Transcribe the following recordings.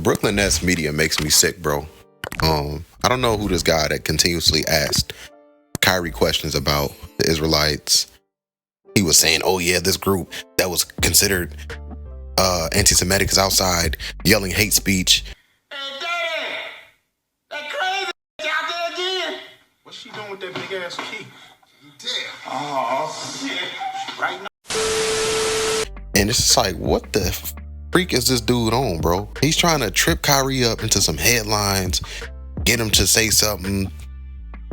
Brooklyn Nets media makes me sick, bro. I don't know who this guy that continuously asked Kyrie questions about the Israelites. He was saying, oh yeah, this group that was considered anti-Semitic is outside yelling hate speech. Hey, Daddy! That crazy out there again! What's she doing with that big ass key? Damn. Oh, shit. Right now. And it's just like, what the freak is this dude on, bro? He's trying to trip Kyrie up into some headlines, get him to say something,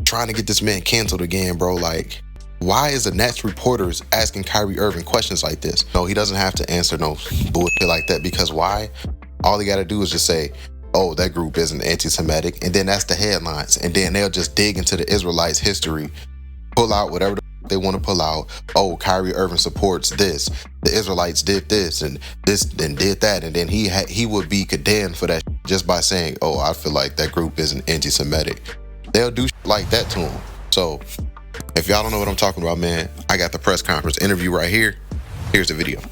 trying to get this man canceled again, bro. Like, why is the Nets reporters asking Kyrie Irving questions like this? No, he doesn't have to answer no bullshit like that, because why? All he got to do is just say, oh, that group isn't anti-Semitic, and then that's the headlines, and then they'll just dig into the Israelites' history, pull out whatever they want to pull out. Oh, Kyrie Irving supports this. The Israelites did this and this, then did that, and then he would be condemned for that just by saying, oh, I feel like that group isn't anti-Semitic. They'll do like that to him. So if y'all don't know what I'm talking about, man, I got the press conference interview right here. Here's the video.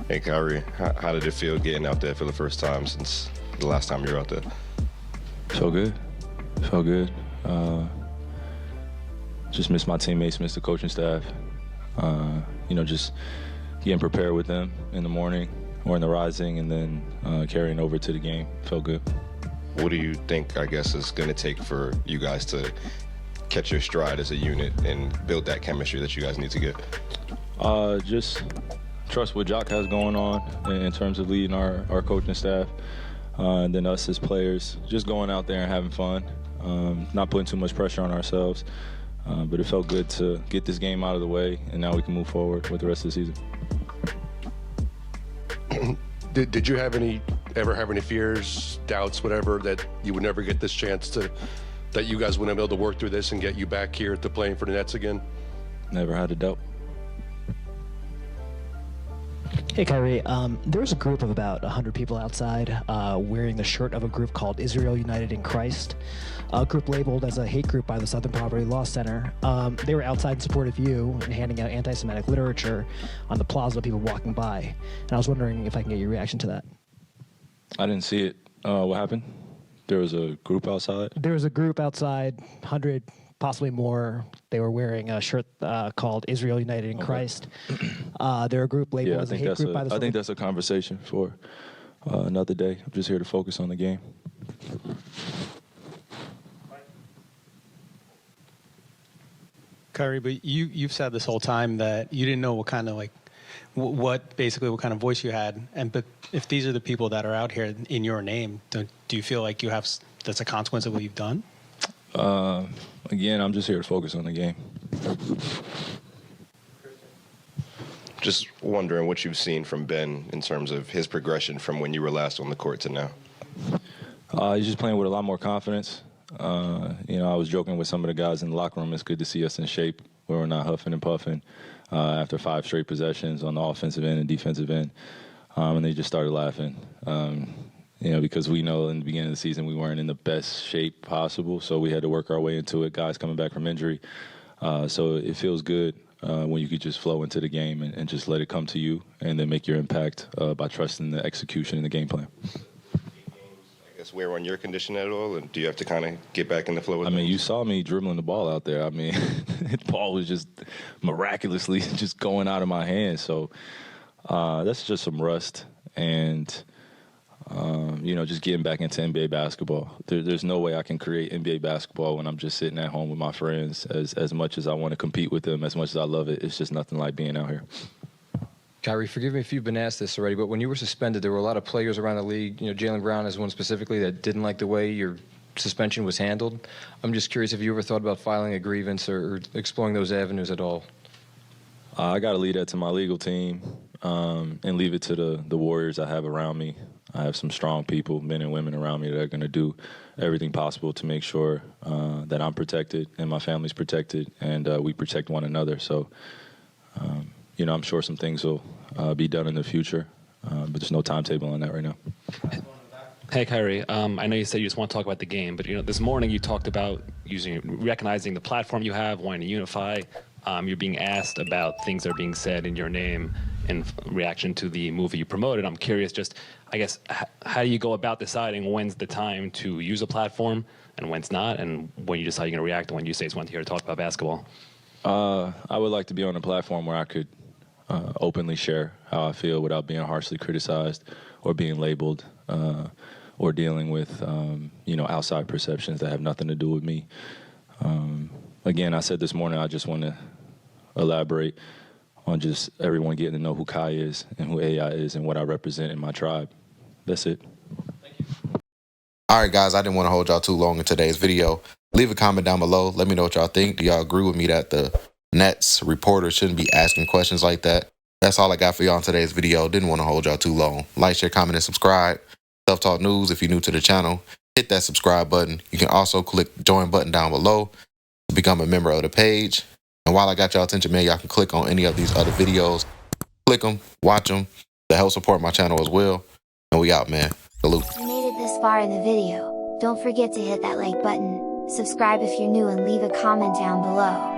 Hey, Kyrie, how did it feel getting out there for the first time since the last time you were out there? Felt good. Felt good. Just miss my teammates, miss the coaching staff. Just getting prepared with them in the morning or in the rising, and then carrying over to the game. Felt good. What do you think, I guess, is going to take for you guys to catch your stride as a unit and build that chemistry that you guys need to get? Just trust what Jock has going on in terms of leading our coaching staff. And then us as players, just going out there and having fun, not putting too much pressure on ourselves. But it felt good to get this game out of the way, and now we can move forward with the rest of the season. Did you ever have any fears, doubts, whatever, that you would never get this chance that you guys wouldn't be able to work through this and get you back here to playing for the Nets again? Never had a doubt. Hey, Kyrie, there was a group of about 100 people outside wearing the shirt of a group called Israel United in Christ, a group labeled as a hate group by the Southern Poverty Law Center. They were outside in support of you and handing out anti-Semitic literature on the plaza, people walking by. And I was wondering if I can get your reaction to that. I didn't see it. What happened? There was a group outside? There was a group outside, 100, possibly more. They were wearing a shirt called Israel United in Christ. They're a group labeled as a hate group by the... I think that's a conversation for another day. I'm just here to focus on the game. Kyrie, but you've said this whole time that you didn't know what kind of what kind of voice you had, but if these are the people that are out here in your name, do you feel like that's a consequence of what you've done? Again, I'm just here to focus on the game. Just wondering what you've seen from Ben in terms of his progression from when you were last on the court to now. He's just playing with a lot more confidence. I was joking with some of the guys in the locker room. It's good to see us in shape where we're not huffing and puffing after 5 straight possessions on the offensive end and defensive end. And they just started laughing. Because we know in the beginning of the season we weren't in the best shape possible, so we had to work our way into it, guys coming back from injury. So it feels good when you could just flow into the game and just let it come to you and then make your impact by trusting the execution and the game plan. I guess wear on your condition at all, and do you have to kind of get back in the flow with you saw me dribbling the ball out there. The ball was just miraculously just going out of my hands. So that's just some rust and... just getting back into NBA basketball. There's no way I can create NBA basketball when I'm just sitting at home with my friends. As much as I want to compete with them, as much as I love it, it's just nothing like being out here. Kyrie, forgive me if you've been asked this already, but when you were suspended, there were a lot of players around the league, Jaylen Brown is one specifically, that didn't like the way your suspension was handled. I'm just curious if you ever thought about filing a grievance or exploring those avenues at all. I got to leave that to my legal team and leave it to the warriors I have around me. I have some strong people, men and women around me that are going to do everything possible to make sure that I'm protected and my family's protected and we protect one another. So, I'm sure some things will be done in the future, but there's no timetable on that right now. Hey, Kyrie, I know you said you just want to talk about the game, but this morning you talked about recognizing the platform you have, wanting to unify. you're being asked about things that are being said in your name in reaction to the movie you promoted. I'm curious, just, I guess, how do you go about deciding when's the time to use a platform and when's not, and when you decide you're going to react and when you say it's one here to talk about basketball? I would like to be on a platform where I could openly share how I feel without being harshly criticized or being labeled or dealing with, outside perceptions that have nothing to do with me. Again, I said this morning, I just want to elaborate on just everyone getting to know who Kai is and who AI is and what I represent in my tribe. That's it. Thank you. All right, guys, I didn't want to hold y'all too long in today's video. Leave a comment down below. Let me know what y'all think. Do y'all agree with me that the Nets reporters shouldn't be asking questions like that? That's all I got for y'all in today's video. Didn't want to hold y'all too long. Like, share, comment, and subscribe. Self-Talk News, if you're new to the channel, hit that subscribe button. You can also click the join button down below to become a member of the page. And while I got y'all attention, man, y'all can click on any of these other videos. Click them, watch them, to help support my channel as well. And we out, man. Salute. If you made it this far in the video, don't forget to hit that like button, subscribe if you're new, and leave a comment down below.